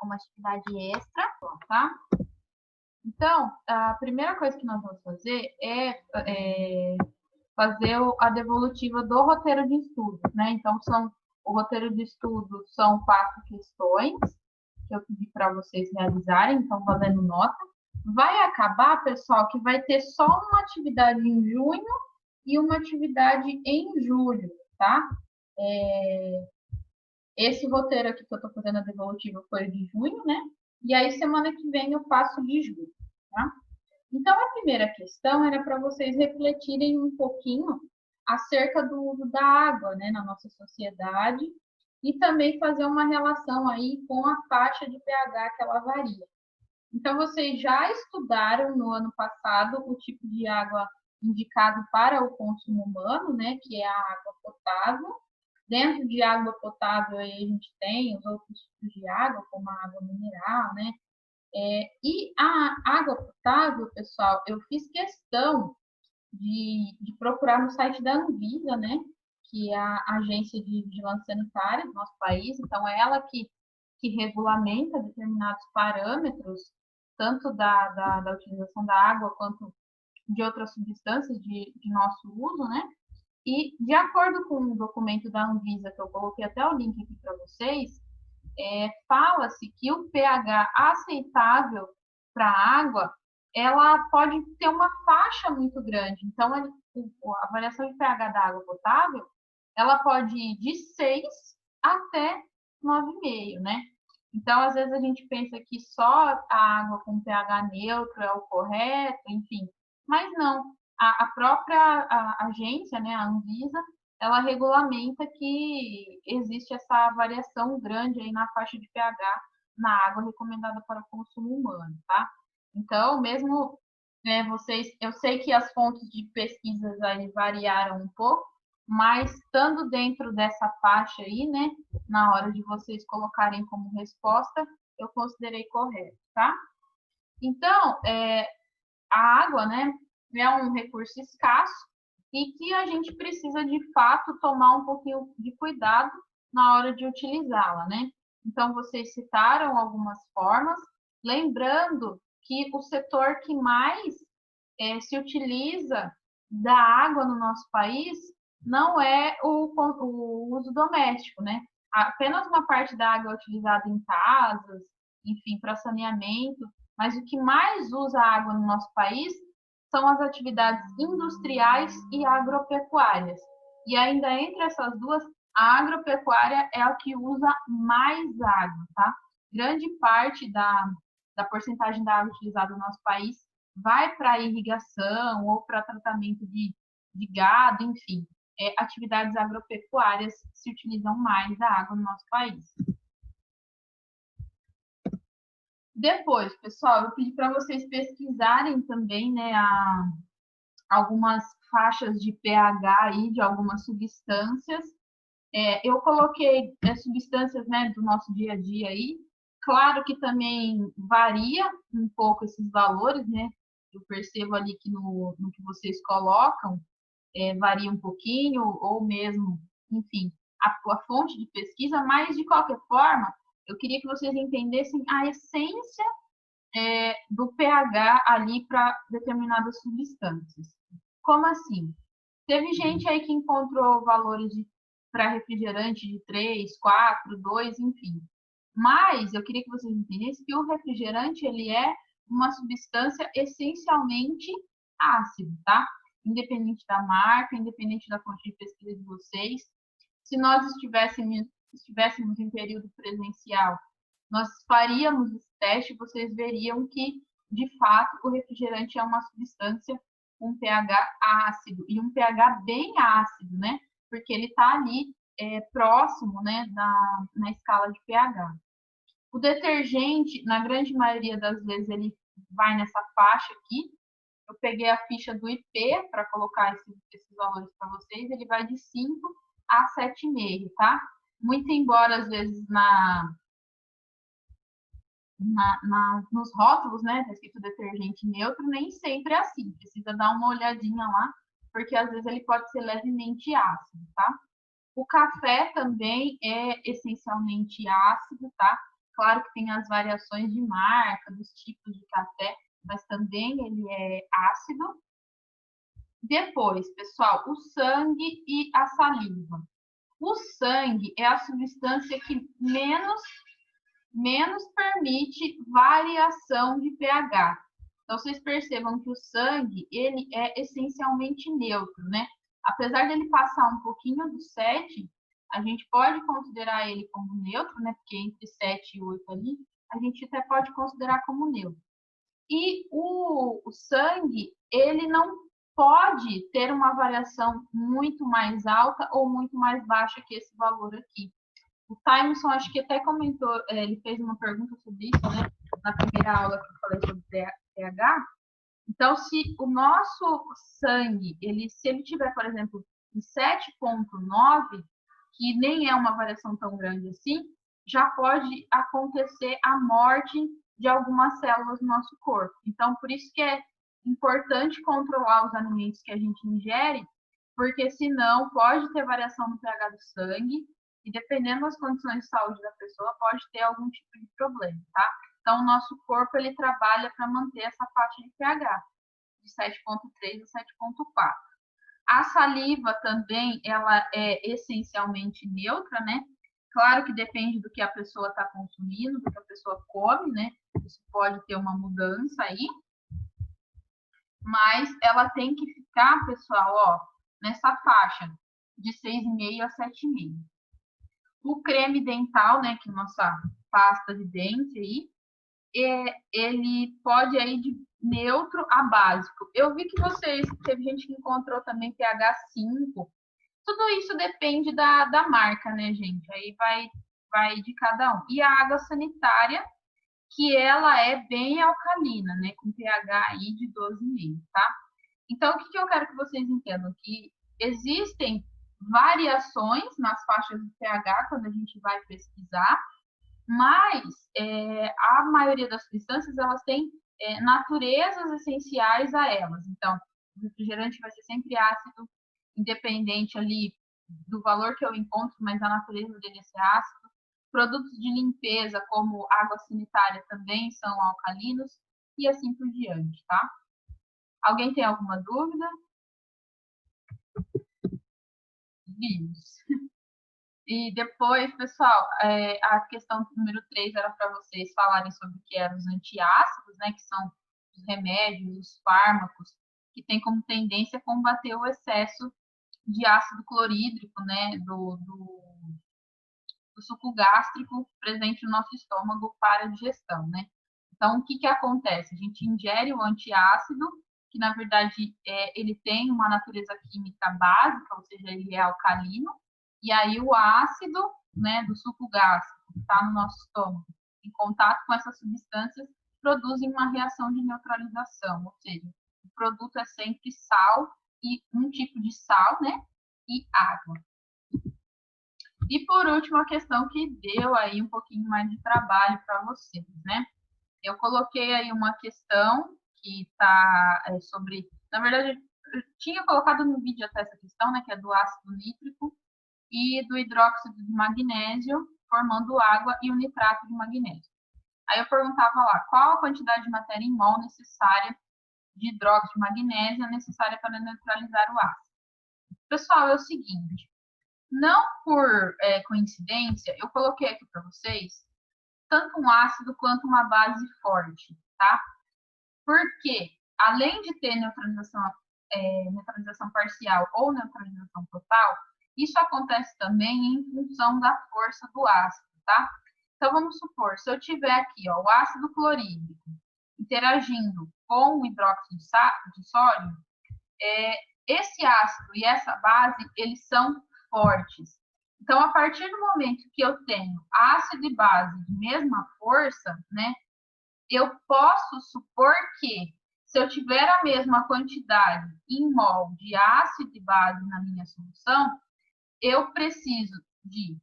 como atividade extra, tá? Então, a primeira coisa que nós vamos fazer é fazer a devolutiva do roteiro de estudos, né? Então, o roteiro de estudos são 4 questões que eu pedi para vocês realizarem, então valendo nota. Vai acabar, pessoal, que vai ter só uma atividade em junho e uma atividade em julho, tá? Esse roteiro aqui que eu estou fazendo a devolutiva foi de junho, né? E aí, semana que vem, eu faço de julho, tá? Então, a primeira questão era para vocês refletirem um pouquinho acerca do uso da água, né, na nossa sociedade e também fazer uma relação aí com a faixa de pH que ela varia. Então, vocês já estudaram no ano passado o tipo de água indicado para o consumo humano, né, que é a água potável. Dentro de água potável, aí a gente tem os outros tipos de água, como a água mineral, né? E a água potável, pessoal, eu fiz questão de procurar no site da Anvisa, né? Que é a Agência de Vigilância Sanitária do nosso país. Então, é ela que regulamenta determinados parâmetros, tanto da utilização da água quanto de outras substâncias de nosso uso, né? E, de acordo com o documento da Anvisa, que eu coloquei até o link aqui para vocês, fala-se que o pH aceitável para a água, ela pode ter uma faixa muito grande. Então, a variação de pH da água potável, ela pode ir de 6 até 9,5, né? Então, às vezes a gente pensa que só a água com pH neutro é o correto, enfim. Mas não. A própria agência, né, a Anvisa, ela regulamenta que existe essa variação grande aí na faixa de pH na água recomendada para consumo humano, tá? Então, mesmo eu sei que as fontes de pesquisas aí variaram um pouco, mas estando dentro dessa faixa aí, né, na hora de vocês colocarem como resposta, eu considerei correto, tá? Então, a água, né, é um recurso escasso e que a gente precisa, de fato, tomar um pouquinho de cuidado na hora de utilizá-la, né? Então, vocês citaram algumas formas, lembrando que o setor que mais se utiliza da água no nosso país não é o uso doméstico, né? Apenas uma parte da água é utilizada em casas, enfim, para saneamento, mas o que mais usa água no nosso país são as atividades industriais e agropecuárias. E ainda entre essas duas, a agropecuária é a que usa mais água, tá? Grande parte da porcentagem da água utilizada no nosso país vai para irrigação ou para tratamento de gado, enfim. Atividades agropecuárias se utilizam mais a água no nosso país. Depois, pessoal, eu pedi para vocês pesquisarem também, né, algumas faixas de pH aí de algumas substâncias. Eu coloquei substâncias, né, do nosso dia a dia aí. Claro que também varia um pouco esses valores, né? Eu percebo ali que no que vocês colocam varia um pouquinho, ou mesmo, enfim, a fonte de pesquisa, mas de qualquer forma, eu queria que vocês entendessem a essência do pH ali para determinadas substâncias. Como assim? Teve gente aí que encontrou valores para refrigerante de 3, 4, 2, enfim. Mas eu queria que vocês entendessem que o refrigerante ele é uma substância essencialmente ácida, tá? Independente da marca, independente da fonte de pesquisa de vocês. Se nós estivéssemos em período presencial, nós faríamos esse teste, vocês veriam que, de fato, o refrigerante é uma substância com pH ácido, e um pH bem ácido, né? Porque ele está ali próximo, né, na escala de pH. O detergente, na grande maioria das vezes, ele vai nessa faixa aqui. Eu peguei a ficha do IP para colocar esses valores para vocês. Ele vai de 5 a 7,5, tá? Muito embora, às vezes, nos rótulos, né, tá escrito detergente neutro, nem sempre é assim. Precisa dar uma olhadinha lá, porque às vezes ele pode ser levemente ácido, tá? O café também é essencialmente ácido, tá? Claro que tem as variações de marca, dos tipos de café, mas também ele é ácido. Depois, pessoal, o sangue e a saliva. O sangue é a substância que menos permite variação de pH. Então, vocês percebam que o sangue, ele é essencialmente neutro, né? Apesar dele passar um pouquinho do 7, a gente pode considerar ele como neutro, né? Porque entre 7 e 8 ali, a gente até pode considerar como neutro. E o sangue, ele não pode ter uma variação muito mais alta ou muito mais baixa que esse valor aqui. O Timerson, acho que até comentou, ele fez uma pergunta sobre isso, né? Na primeira aula que eu falei sobre pH. Então, se o nosso sangue, se ele tiver, por exemplo, em 7,9, que nem é uma variação tão grande assim, já pode acontecer a morte de algumas células do nosso corpo. Então, por isso que é importante controlar os alimentos que a gente ingere, porque senão pode ter variação no pH do sangue e dependendo das condições de saúde da pessoa, pode ter algum tipo de problema, tá? Então, o nosso corpo, ele trabalha para manter essa faixa de pH, de 7,3 a 7,4. A saliva também, ela é essencialmente neutra, né? Claro que depende do que a pessoa está consumindo, do que a pessoa come, né? Isso pode ter uma mudança aí. Mas ela tem que ficar, pessoal, ó, nessa faixa de 6,5 a 7,5. O creme dental, né, que é nossa pasta de dente aí, ele pode ir de neutro a básico. Eu vi que teve gente que encontrou também pH 5. Tudo isso depende da marca, né, gente? Aí vai de cada um. E a água sanitária, que ela é bem alcalina, né, com pH aí de 12,5, tá? Então, o que eu quero que vocês entendam? Que existem variações nas faixas de pH quando a gente vai pesquisar, mas a maioria das substâncias elas têm naturezas essenciais a elas. Então, o refrigerante vai ser sempre ácido, independente ali do valor que eu encontro, mas a natureza dele é ser ácido. Produtos de limpeza, como água sanitária, também são alcalinos e assim por diante, tá? Alguém tem alguma dúvida? Vimos. E depois, pessoal, a questão número 3 era para vocês falarem sobre o que eram os antiácidos, né, que são os remédios, os fármacos, que têm como tendência a combater o excesso de ácido clorídrico, né, do suco gástrico presente no nosso estômago para a digestão, né? Então, o que acontece? A gente ingere o antiácido, que na verdade ele tem uma natureza química básica, ou seja, ele é alcalino, e aí o ácido, né, do suco gástrico que está no nosso estômago, em contato com essas substâncias, produzem uma reação de neutralização, ou seja, o produto é sempre sal e um tipo de sal, né, e água. E por último, a questão que deu aí um pouquinho mais de trabalho para vocês, né? Eu coloquei aí uma questão que está sobre, na verdade, eu tinha colocado no vídeo até essa questão, né, que é do ácido nítrico e do hidróxido de magnésio, formando água e o nitrato de magnésio. Aí eu perguntava lá, qual a quantidade de matéria em mol necessária de hidróxido de magnésio necessária para neutralizar o ácido? Pessoal, é o seguinte, não por coincidência, eu coloquei aqui para vocês tanto um ácido quanto uma base forte, tá? Porque, além de ter neutralização parcial ou neutralização total, isso acontece também em função da força do ácido, tá? Então, vamos supor, se eu tiver aqui ó, o ácido clorídrico interagindo com o hidróxido de sódio, esse ácido e essa base, eles são fortes. Então, a partir do momento que eu tenho ácido e base de mesma força, né, eu posso supor que, se eu tiver a mesma quantidade em mol de ácido e base na minha solução, eu preciso de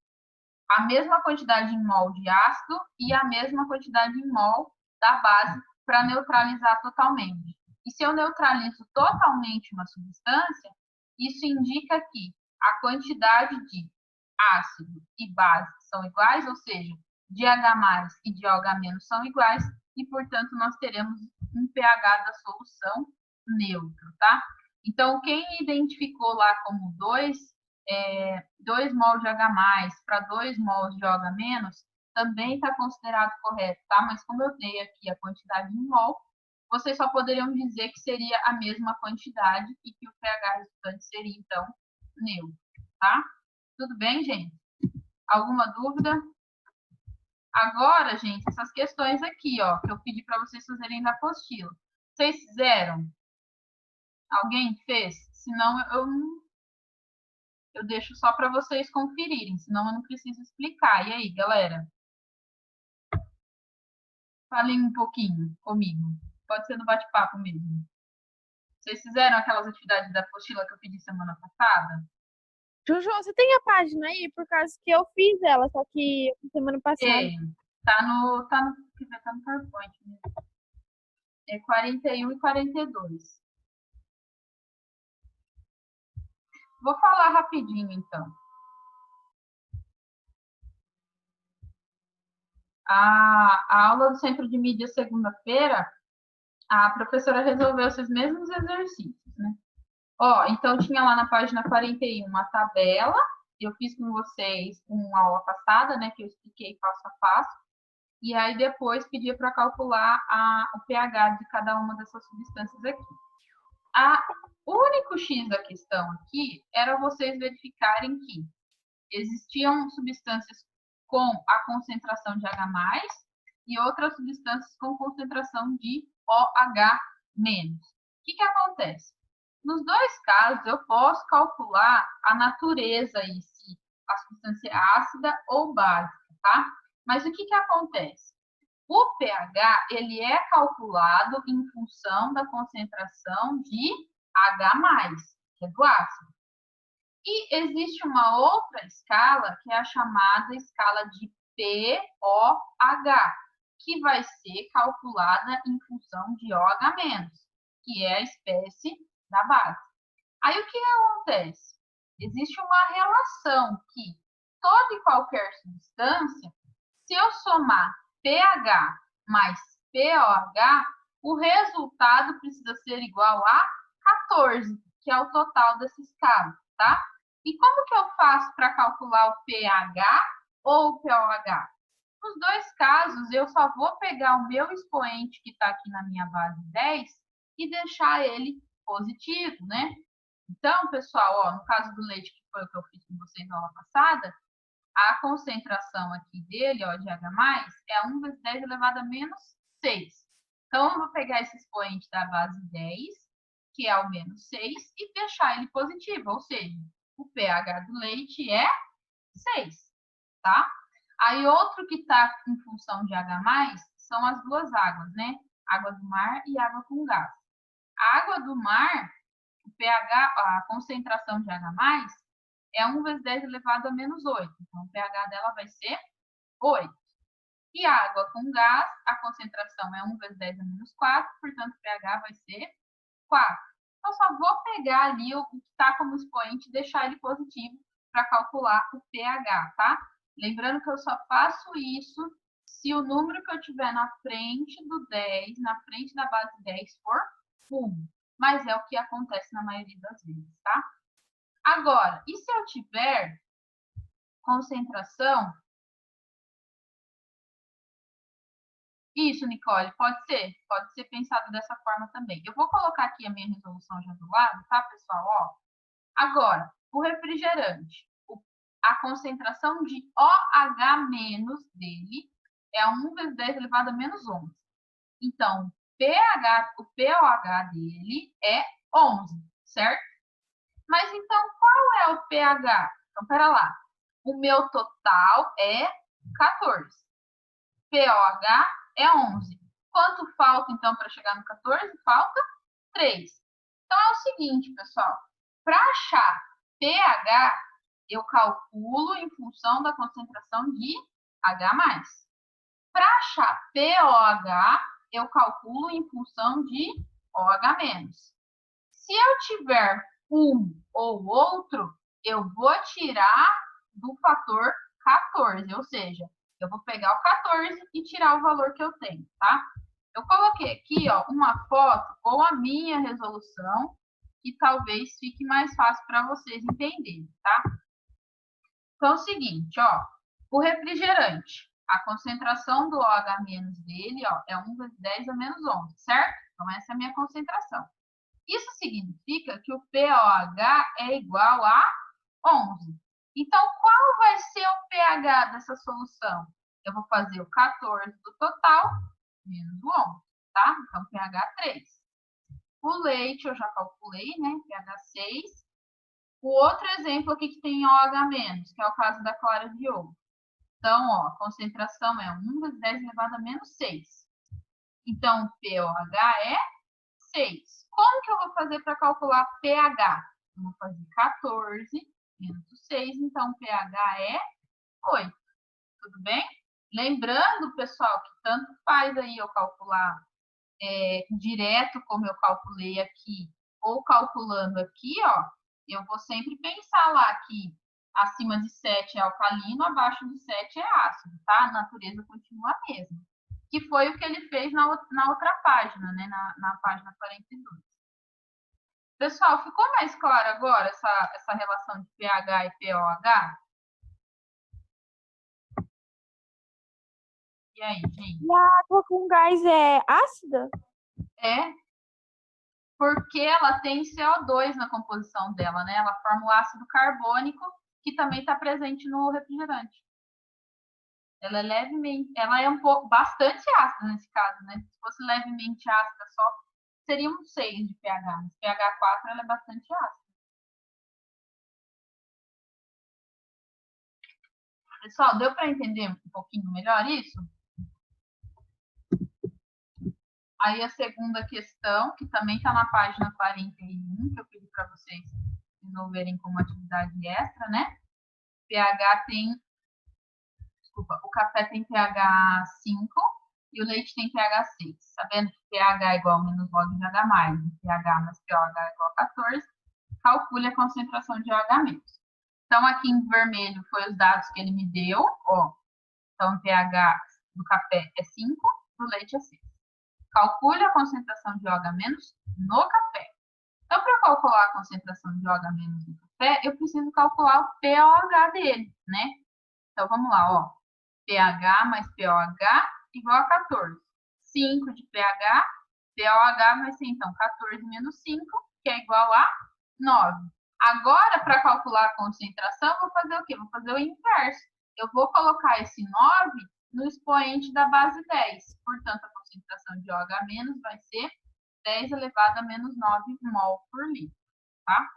a mesma quantidade em mol de ácido e a mesma quantidade em mol da base para neutralizar totalmente. E se eu neutralizo totalmente uma substância, isso indica que a quantidade de ácido e base são iguais, ou seja, de H+ e de OH- são iguais e, portanto, nós teremos um pH da solução neutro, tá? Então, quem identificou lá como 2 mol de H+ para 2 mols de OH- também está considerado correto, tá? Mas como eu dei aqui a quantidade em mol, vocês só poderiam dizer que seria a mesma quantidade e que o pH resultante seria, então, neutro, tá? Tudo bem, gente? Alguma dúvida? Agora, gente, essas questões aqui, ó, que eu pedi para vocês fazerem da apostila. Vocês fizeram? Alguém fez? Senão eu deixo só para vocês conferirem, senão eu não preciso explicar. E aí, galera? Falem um pouquinho comigo. Pode ser no bate-papo mesmo. Vocês fizeram aquelas atividades da apostila que eu pedi semana passada? Jojo, você tem a página aí? Por causa que eu fiz ela, só que semana passada. Quer dizer, tá no PowerPoint mesmo. É 41 e 42. Vou falar rapidinho, então. A aula do Centro de Mídia, segunda-feira, a professora resolveu esses mesmos exercícios, né? Ó, então tinha lá na página 41 uma tabela, eu fiz com vocês uma aula passada, né, que eu expliquei passo a passo, e aí depois pedia para calcular o pH de cada uma dessas substâncias aqui. O único X da questão aqui era vocês verificarem que existiam substâncias com a concentração de H+, e outras substâncias com concentração de OH-. O que acontece? Nos dois casos, eu posso calcular a natureza aí, se a substância é ácida ou básica, tá? Mas o que acontece? O pH, ele é calculado em função da concentração de H+, que é do ácido. E existe uma outra escala, que é a chamada escala de pOH, que vai ser calculada em função de OH-, que é a espécie da base. Aí o que acontece? Existe uma relação que toda e qualquer substância, se eu somar pH mais pOH, o resultado precisa ser igual a 14, que é o total dessa escala, tá? E como que eu faço para calcular o pH ou o pOH? Nos dois casos, eu só vou pegar o meu expoente que está aqui na minha base 10 e deixar ele positivo, né? Então, pessoal, ó, no caso do leite, que foi o que eu fiz com vocês na aula passada, a concentração aqui dele, ó, de H+, é 1 vezes 10 elevado a menos 6. Então, eu vou pegar esse expoente da base 10, que é o menos 6, e deixar ele positivo, ou seja, o pH do leite é 6, tá? Aí, outro que está em função de H+, são as duas águas, né? Água do mar e água com gás. A água do mar, o pH, a concentração de H+, é 1 vezes 10 elevado a menos 8. Então, o pH dela vai ser 8. E a água com gás, a concentração é 1 vezes 10 a menos 4, portanto, o pH vai ser 4. Então, só vou pegar ali o que está como expoente e deixar ele positivo para calcular o pH, tá? Lembrando que eu só faço isso se o número que eu tiver na frente do 10, na frente da base 10, for 1. Mas é o que acontece na maioria das vezes, tá? Agora, e se eu tiver concentração? Isso, Nicole, pode ser pensado dessa forma também. Eu vou colocar aqui a minha resolução já do lado, tá, pessoal? Ó, agora, o refrigerante, a concentração de OH- dele é 1 vezes 10 elevado a menos 11. Então, o pOH dele é 11, certo? Mas então, qual é o pH? Então, pera lá. O meu total é 14. pOH é 11. Quanto falta, então, para chegar no 14? Falta 3. Então, é o seguinte, pessoal. Para achar pH, eu calculo em função da concentração de H+. Para achar pOH, eu calculo em função de OH-. Se eu tiver um ou outro, eu vou tirar do fator 14, ou seja, Eu vou pegar o 14 e tirar o valor que eu tenho, tá? Eu coloquei aqui, ó, uma foto com a minha resolução, que talvez fique mais fácil para vocês entenderem, tá? Então é o seguinte, ó, o refrigerante, a concentração do OH- dele, ó, é 1 vezes 10 a menos 11, certo? Então essa é a minha concentração. Isso significa que o pOH é igual a 11. Então, qual vai ser o pH dessa solução? Eu vou fazer o 14 do total menos o 11, tá? Então, pH 3. O leite eu já calculei, né? pH 6. O outro exemplo aqui que tem OH-, que é o caso da clara de ovo. Então, ó, a concentração é 1 vezes 10 elevado a menos 6. Então, pOH é 6. Como que eu vou fazer para calcular pH? Eu vou fazer 14 menos 6, então pH é 8. Tudo bem? Lembrando, pessoal, que tanto faz aí eu calcular direto, como eu calculei aqui, ou calculando aqui, ó, eu vou sempre pensar lá que acima de 7 é alcalino, abaixo de 7 é ácido, tá? A natureza continua a mesma. Que foi o que ele fez na outra página, né? Na página 42. Pessoal, ficou mais claro agora essa relação de pH e pOH? E aí, gente? E a água com gás é ácida? É porque ela tem CO2 na composição dela, né? Ela forma o ácido carbônico, que também está presente no refrigerante. Ela é levemente, ela é um pouco, bastante ácida nesse caso, né? Se fosse levemente ácida só, seria um 6 de pH. Mas pH 4 ela é bastante ácida. Pessoal, deu para entender um pouquinho melhor isso? Aí a segunda questão, que também está na página 41, que eu pedi para vocês resolverem como atividade extra, né? pH tem, desculpa, o café tem pH 5 e o leite tem pH 6. Sabendo que pH é igual a menos log de H+, pH mais pOH é igual a 14, calcule a concentração de OH-. Então, aqui em vermelho foi os dados que ele me deu, ó. Então, o pH do café é 5, do leite é 6. Calcule a concentração de OH- no café. Então, para calcular a concentração de OH- no café, eu preciso calcular o pOH dele, né? Então, vamos lá, ó. pH mais pOH igual a 14. 5 de pH, pOH vai ser, então, 14 menos 5, que é igual a 9. Agora, para calcular a concentração, vou fazer o quê? Vou fazer o inverso. Eu vou colocar esse 9 no expoente da base 10. Portanto, a concentração de OH- vai ser 10 elevado a menos 9 mol por litro, tá?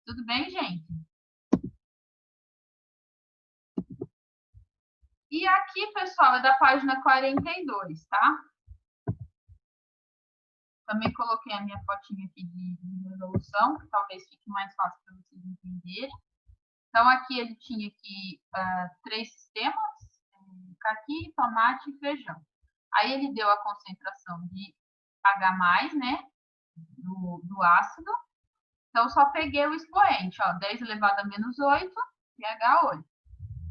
Tudo bem, gente? E aqui, pessoal, é da página 42, tá? Também coloquei a minha fotinha aqui de resolução, que talvez fique mais fácil para vocês entenderem. Então, aqui ele tinha aqui 3 sistemas, caqui, tomate e feijão. Aí ele deu a concentração de H+, né, do ácido. Então, só peguei o expoente, ó, 10 elevado a menos 8, pH 8.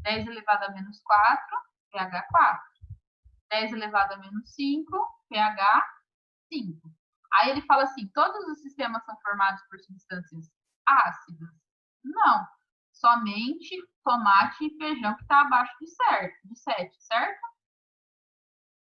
10 elevado a menos 4, pH 4. 10 elevado a menos 5, pH 5. Aí ele fala assim, todos os sistemas são formados por substâncias ácidas? Não, somente tomate e feijão que está abaixo de 7, certo?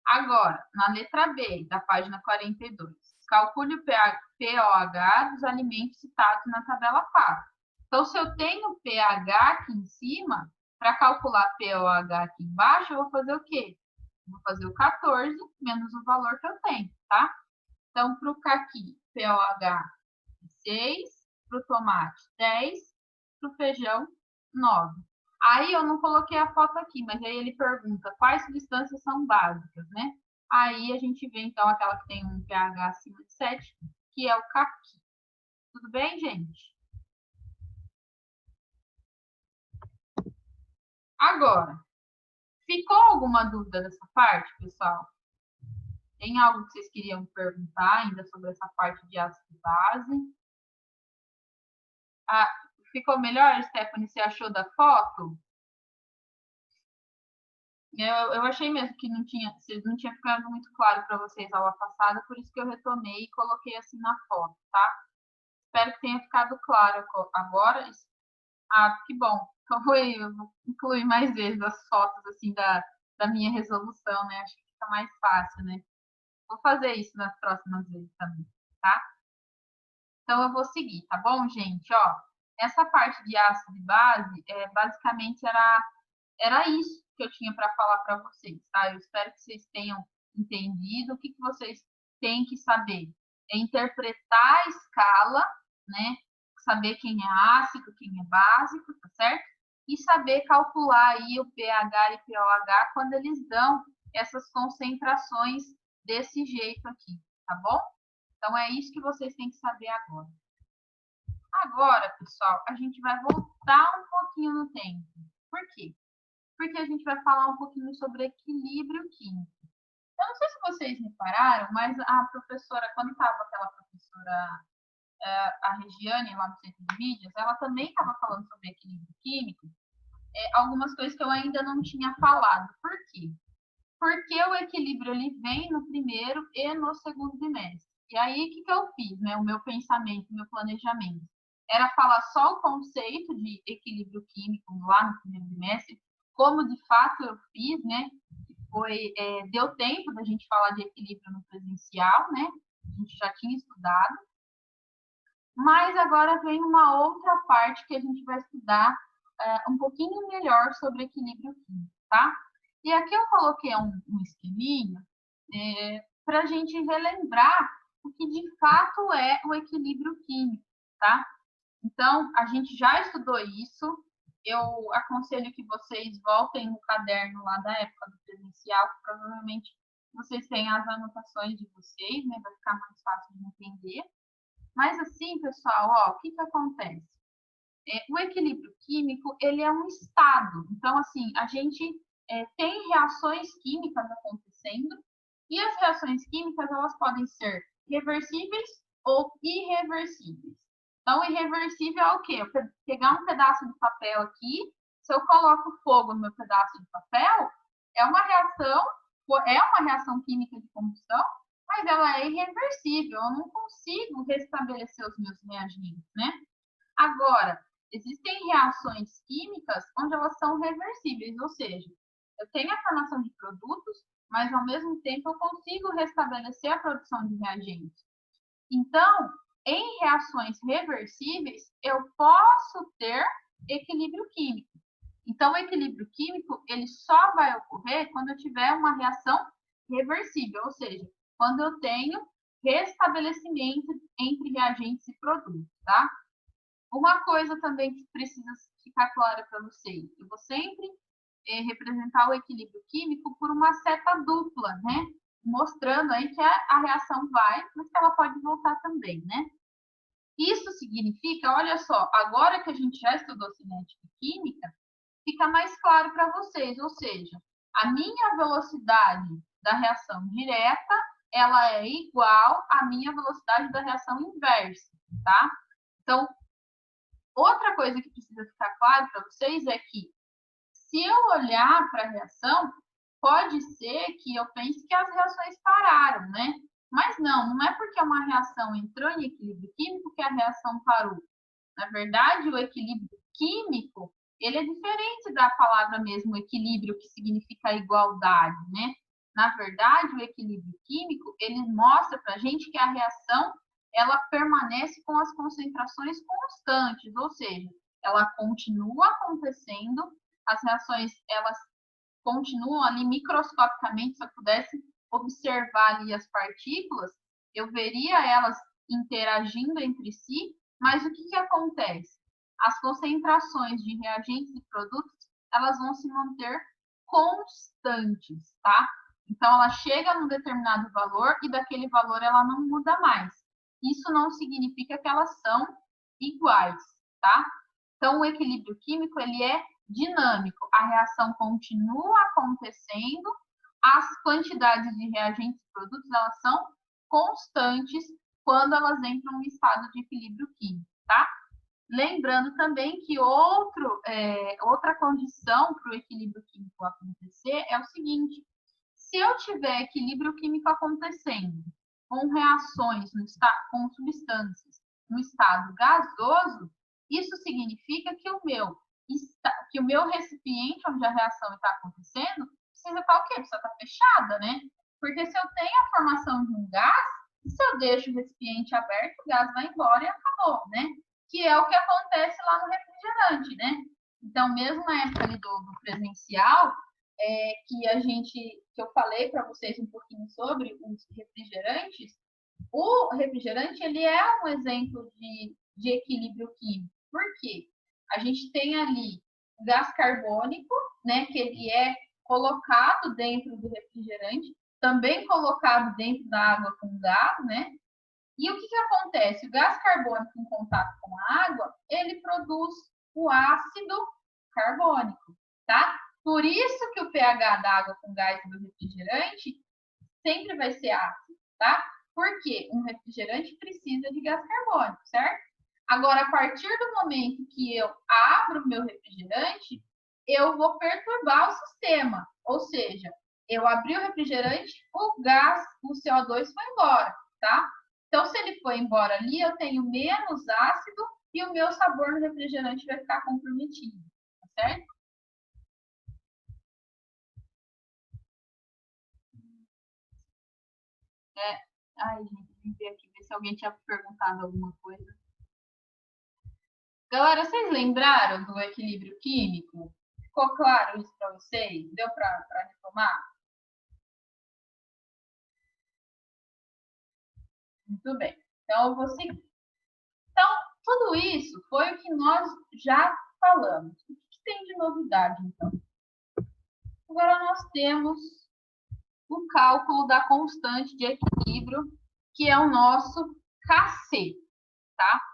Agora, na letra B, da página 42, calcule o pOH dos alimentos citados na tabela 4. Então, se eu tenho pH aqui em cima, para calcular pOH aqui embaixo, eu vou fazer o quê? Vou fazer o 14 menos o valor que eu tenho, tá? Então, para o caqui, pOH 6, para o tomate 10, para o feijão 9. Aí eu não coloquei a foto aqui, mas aí ele pergunta quais substâncias são básicas, né? Aí a gente vê então aquela que tem um pH acima de 7, que é o caqui. Tudo bem, gente? Agora, ficou alguma dúvida dessa parte, pessoal? Tem algo que vocês queriam perguntar ainda sobre essa parte de ácido e base? Ah, ficou melhor, Stephanie? Você achou da foto? Eu achei mesmo que não tinha ficado muito claro para vocês a aula passada, por isso que eu retomei e coloquei assim na foto, tá? Espero que tenha ficado claro agora. Ah, que bom. Eu vou incluir mais vezes as fotos assim da minha resolução, né? Acho que fica mais fácil, né? Vou fazer isso nas próximas vezes também, tá? Então eu vou seguir, tá bom, gente? Ó, essa parte de ácido e base, basicamente era isso que eu tinha para falar para vocês, tá? Eu espero que vocês tenham entendido. O que vocês têm que saber? É interpretar a escala, né? Saber quem é ácido, quem é básico, tá certo? E saber calcular aí o pH e pOH quando eles dão essas concentrações desse jeito aqui, tá bom? Então é isso que vocês têm que saber agora. Agora, pessoal, a gente vai voltar um pouquinho no tempo. Por quê? Porque a gente vai falar um pouquinho sobre equilíbrio químico. Eu não sei se vocês repararam, mas a professora, quando estava aquela professora, a Regiane, lá no Centro de Mídias, ela também estava falando sobre equilíbrio químico, algumas coisas que eu ainda não tinha falado. Por quê? Porque o equilíbrio ele vem no primeiro e no segundo bimestre. E aí, o que eu fiz, né? O meu pensamento, o meu planejamento? Era falar só o conceito de equilíbrio químico lá no primeiro bimestre, como de fato eu fiz, né? Deu tempo da gente falar de equilíbrio no presencial, né? A gente já tinha estudado. Mas agora vem uma outra parte que a gente vai estudar um pouquinho melhor sobre equilíbrio químico, tá? E aqui eu coloquei um esqueminha para a gente relembrar o que de fato é o equilíbrio químico, tá? Então, a gente já estudou isso. Eu aconselho que vocês voltem no caderno lá da época do presencial, que provavelmente vocês têm as anotações de vocês, né? Vai ficar mais fácil de entender. Mas assim, pessoal, ó, o que acontece? O equilíbrio químico, ele é um estado. Então, assim, a gente tem reações químicas acontecendo e as reações químicas, elas podem ser reversíveis ou irreversíveis. Então, irreversível é o quê? Eu pegar um pedaço de papel aqui, se eu coloco fogo no meu pedaço de papel, é uma reação química de combustão, mas ela é irreversível. Eu não consigo restabelecer os meus reagentes, né? Agora, existem reações químicas onde elas são reversíveis, ou seja, eu tenho a formação de produtos, mas ao mesmo tempo eu consigo restabelecer a produção de reagentes. Então, em reações reversíveis, eu posso ter equilíbrio químico. Então, o equilíbrio químico, ele só vai ocorrer quando eu tiver uma reação reversível, ou seja, quando eu tenho restabelecimento entre reagentes e produtos, tá? Uma coisa também que precisa ficar clara para vocês, eu vou sempre representar o equilíbrio químico por uma seta dupla, né? Mostrando aí que a reação vai, mas que ela pode voltar também, né? Isso significa, olha só, agora que a gente já estudou cinética e química, fica mais claro para vocês, ou seja, a minha velocidade da reação direta, ela é igual à minha velocidade da reação inversa, tá? Então, outra coisa que precisa ficar claro para vocês é que, se eu olhar para a reação, pode ser que eu pense que as reações pararam, né? Mas não é porque uma reação entrou em equilíbrio químico que a reação parou. Na verdade, o equilíbrio químico, ele é diferente da palavra mesmo equilíbrio, que significa igualdade, né? Na verdade, o equilíbrio químico, ele mostra para a gente que a reação, ela permanece com as concentrações constantes, ou seja, ela continua acontecendo, as reações, elas continuam ali microscopicamente. Se eu pudesse observar ali as partículas, eu veria elas interagindo entre si, mas o que acontece? As concentrações de reagentes e produtos, elas vão se manter constantes, tá? Então, ela chega num determinado valor e daquele valor ela não muda mais. Isso não significa que elas são iguais, tá? Então, o equilíbrio químico, ele é dinâmico. A reação continua acontecendo, as quantidades de reagentes e produtos, elas são constantes quando elas entram em estado de equilíbrio químico, tá? Lembrando também que outra condição para o equilíbrio químico acontecer é o seguinte: se eu tiver equilíbrio químico acontecendo com reações com substâncias no estado gasoso, isso significa que o meu recipiente onde a reação está acontecendo precisa estar o quê? Precisa estar fechada, né? Porque se eu tenho a formação de um gás, se eu deixo o recipiente aberto, o gás vai embora e acabou, né? Que é o que acontece lá no refrigerante, né? Então, mesmo na época ali do presencial, que eu falei para vocês um pouquinho sobre os refrigerantes, o refrigerante ele é um exemplo de equilíbrio químico. Por quê? A gente tem ali o gás carbônico, né, que ele é colocado dentro do refrigerante, também colocado dentro da água com gás, né? E o que acontece? O gás carbônico em contato com a água, ele produz o ácido carbônico, tá? Por isso que o pH da água com gás do refrigerante sempre vai ser ácido, tá? Porque um refrigerante precisa de gás carbônico, certo? Agora, a partir do momento que eu abro o meu refrigerante, eu vou perturbar o sistema. Ou seja, eu abri o refrigerante, o gás, o CO2 foi embora, tá? Então, se ele foi embora ali, eu tenho menos ácido e o meu sabor no refrigerante vai ficar comprometido, tá certo? Ai, gente, vim ver aqui, ver se alguém tinha perguntado alguma coisa. Galera, vocês lembraram do equilíbrio químico? Ficou claro isso para vocês? Deu para retomar? Muito bem. Então, então, tudo isso foi o que nós já falamos. O que tem de novidade, então? Agora nós temos o cálculo da constante de equilíbrio, que é o nosso Kc, tá?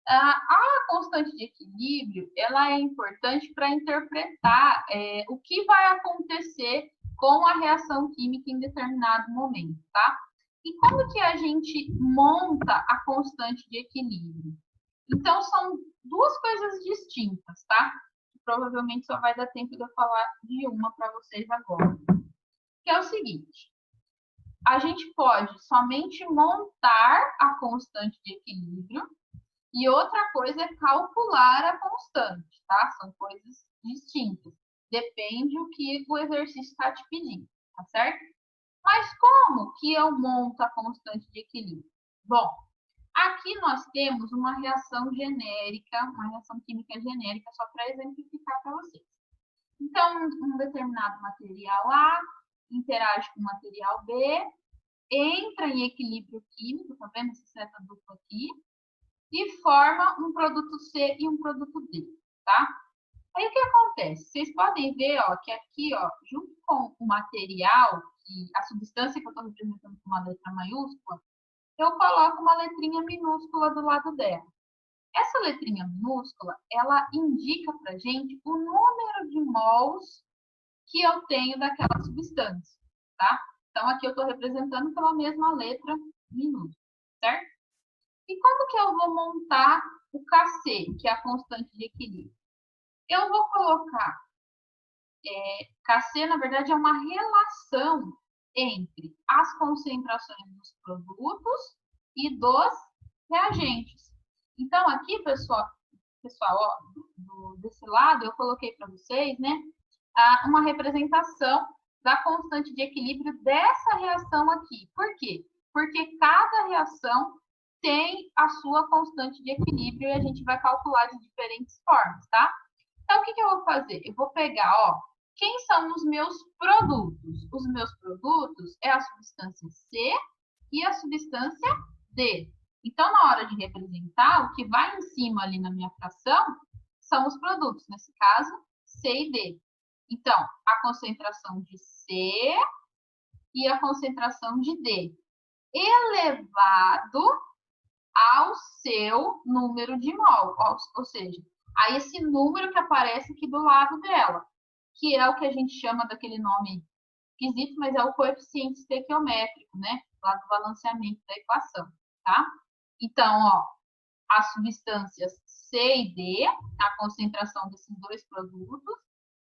A constante de equilíbrio, ela é importante para interpretar o que vai acontecer com a reação química em determinado momento, tá? E como que a gente monta a constante de equilíbrio? Então, são duas coisas distintas, tá? Provavelmente só vai dar tempo de eu falar de uma para vocês agora. Que é o seguinte: a gente pode somente montar a constante de equilíbrio e outra coisa é calcular a constante, tá? São coisas distintas. Depende o que o exercício está te pedindo, tá certo? Mas como que eu monto a constante de equilíbrio? Bom, aqui nós temos uma reação genérica, uma reação química genérica, só para exemplificar para vocês. Então, um determinado material A interage com o material B, entra em equilíbrio químico, tá vendo essa seta dupla aqui? E forma um produto C e um produto D, tá? Aí o que acontece? Vocês podem ver, ó, que aqui, ó, junto com o material, a substância que eu estou representando com uma letra maiúscula, eu coloco uma letrinha minúscula do lado dela. Essa letrinha minúscula, ela indica para gente o número de mols que eu tenho daquela substância, tá? Então, aqui eu estou representando pela mesma letra minúscula, certo? E como que eu vou montar o Kc, que é a constante de equilíbrio? Eu vou colocar, Kc, na verdade, é uma relação entre as concentrações dos produtos e dos reagentes. Então, aqui, pessoal ó, desse lado, eu coloquei para vocês, né, uma representação da constante de equilíbrio dessa reação aqui. Por quê? Porque cada reação tem a sua constante de equilíbrio e a gente vai calcular de diferentes formas, tá? Então, o que eu vou fazer? Eu vou pegar, ó, quem são os meus produtos? Os meus produtos é a substância C e a substância D. Então, na hora de representar, o que vai em cima ali na minha fração são os produtos, nesse caso, C e D. Então, a concentração de C e a concentração de D elevado ao seu número de mol, ou seja, a esse número que aparece aqui do lado dela, que é o que a gente chama daquele nome esquisito, mas é o coeficiente estequiométrico, né? Lá do balanceamento da equação, tá? Então, ó, as substâncias C e D, a concentração desses dois produtos,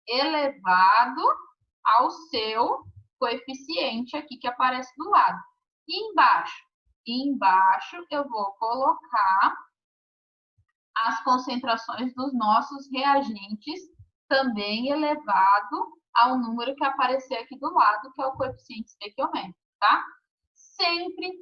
elevado ao seu coeficiente aqui que aparece do lado. E embaixo eu vou colocar as concentrações dos nossos reagentes, também elevado ao número que aparecer aqui do lado, que é o coeficiente estequiométrico, tá? Sempre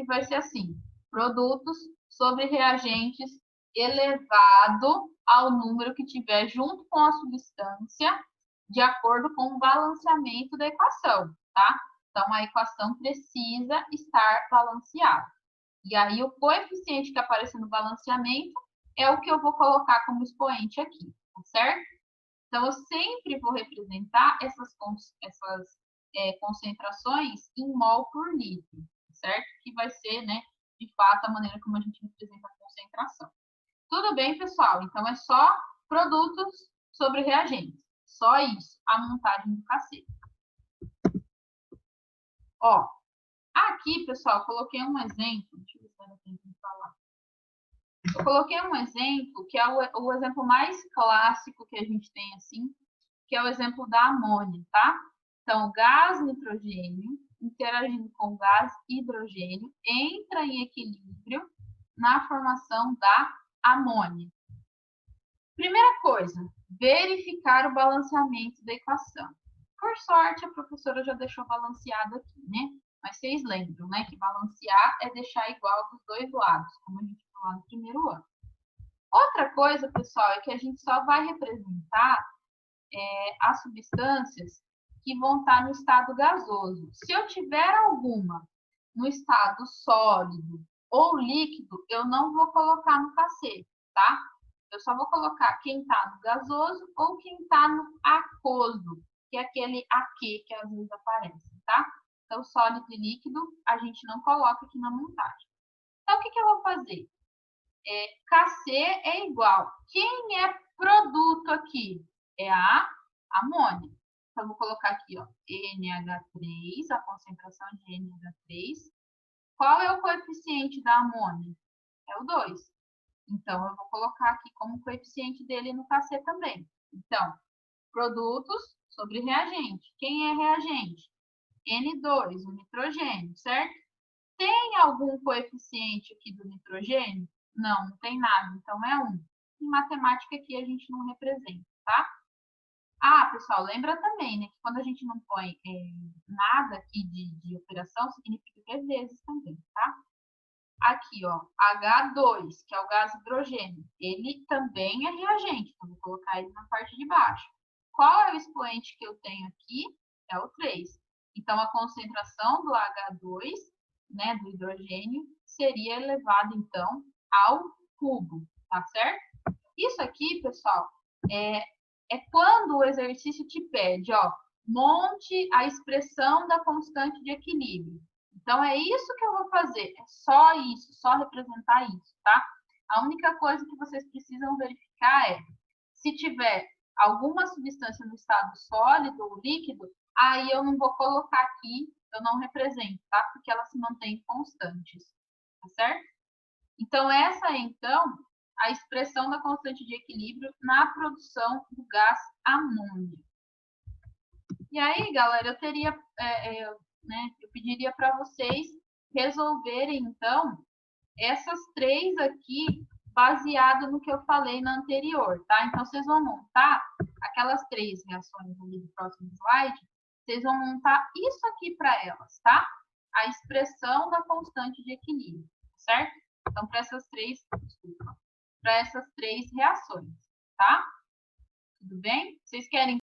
vai ser assim. Produtos sobre reagentes elevado ao número que tiver junto com a substância, de acordo com o balanceamento da equação, tá? Então, a equação precisa estar balanceada. E aí, o coeficiente que aparece no balanceamento é o que eu vou colocar como expoente aqui, tá certo? Então, eu sempre vou representar essas concentrações em mol por litro, certo? Que vai ser, né, de fato, a maneira como a gente representa a concentração. Tudo bem, pessoal? Então, é só produtos sobre reagentes. Só isso, a montagem do cacete. Ó, aqui, pessoal, eu coloquei um exemplo. Deixa eu ver se vai dar tempo de falar. Eu coloquei um exemplo que é o exemplo mais clássico que a gente tem, assim, que é o exemplo da amônia, tá? Então, gás nitrogênio interagindo com gás hidrogênio entra em equilíbrio na formação da amônia. Primeira coisa, verificar o balanceamento da equação. Por sorte, a professora já deixou balanceado aqui, né? Mas vocês lembram, né, que balancear é deixar igual dos dois lados, como a gente falou lá no primeiro ano. Outra coisa, pessoal, é que a gente só vai representar as substâncias que vão estar no estado gasoso. Se eu tiver alguma no estado sólido ou líquido, eu não vou colocar no cacete, tá? Eu só vou colocar quem está no gasoso ou quem está no aquoso, que é aquele aqui que às vezes aparece, tá? Então, sólido e líquido a gente não coloca aqui na montagem. Então, o que eu vou fazer? Kc é igual. Quem é produto aqui? É a amônia. Então, eu vou colocar aqui, ó, NH3, a concentração de NH3. Qual é o coeficiente da amônia? É o 2. Então, eu vou colocar aqui como coeficiente dele no Kc também. Então, produtos sobre reagente. Quem é reagente? N2, o nitrogênio, certo? Tem algum coeficiente aqui do nitrogênio? Não, não tem nada, então é 1. Em matemática aqui a gente não representa, tá? Ah, pessoal, lembra também, né, que quando a gente não põe nada aqui de operação, significa que é vezes também, tá? Aqui, ó, H2, que é o gás hidrogênio, ele também é reagente, então vou colocar ele na parte de baixo. Qual é o expoente que eu tenho aqui? É o 3. Então, a concentração do H2, né, do hidrogênio, seria elevada, então, ao cubo, tá certo? Isso aqui, pessoal, é quando o exercício te pede, ó, monte a expressão da constante de equilíbrio. Então, é isso que eu vou fazer, é só isso, só representar isso, tá? A única coisa que vocês precisam verificar é, se tiver alguma substância no estado sólido ou líquido, aí eu não vou colocar aqui, eu não represento, tá? Porque elas se mantêm constantes, tá certo? Então, essa é, então, a expressão da constante de equilíbrio na produção do gás amônia. E aí, galera, eu teria, eu pediria para vocês resolverem, então, essas três aqui, baseado no que eu falei na anterior, tá? Então, vocês vão montar aquelas três reações ali do próximo slide, vocês vão montar isso aqui para elas, tá? A expressão da constante de equilíbrio, certo? Então, para essas três reações, tá? Tudo bem? Vocês querem